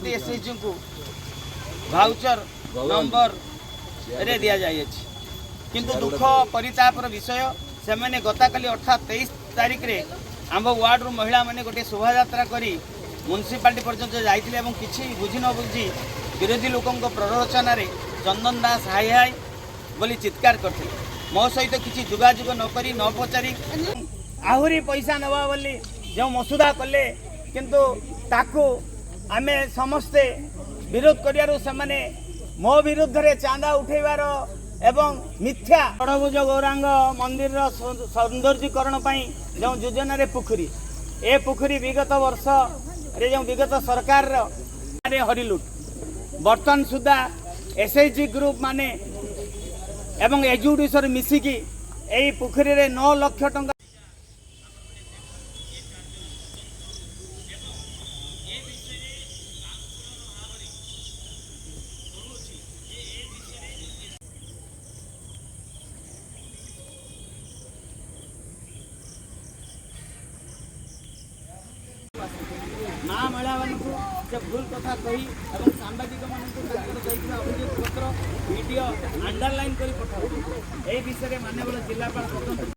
प्रति एसएचजी को voucher number रे दिया जाए किंतु दुख परितापर विषय से मैंने गतकाली अर्थात 23 तारिख रे आम वार्ड रु महिला मैंने गोटे शोभा यात्रा करी म्युनिसिपालिटी पर्यंत जाइतिले एवं किछि बुझी न बुझी विरोधी लोकों प्ररोचन रे चंदन दास हाई हाई बोली चित्कार करते मो सहित किसी जोगाजोग नकरी न पचारि आहरी पैसा नवा बोली जो मसुदा कले किंतु ताकू आमे समस्ते विरोध करियारु से मो विरुद्ध रे चांदा उठेबार एवं मिथ्या षडभुज गौरांग मंदिर सौंदर्यीकरण जो योजना रे पोखरी ए पोखरी विगत वर्ष रे जो विगत सरकार रे हरिलुट बर्तन सुधा एसएचजी ग्रुप माने एवं एजुडिसर मिसिकी एई पोखरी रे 9 लाख टंका माँ महिला से भूल कथा कही और सांबादिक अभियोग पत्र वीडियो अंडरलाइन कर पठाऊ ए विषय में माननीय जिलापाल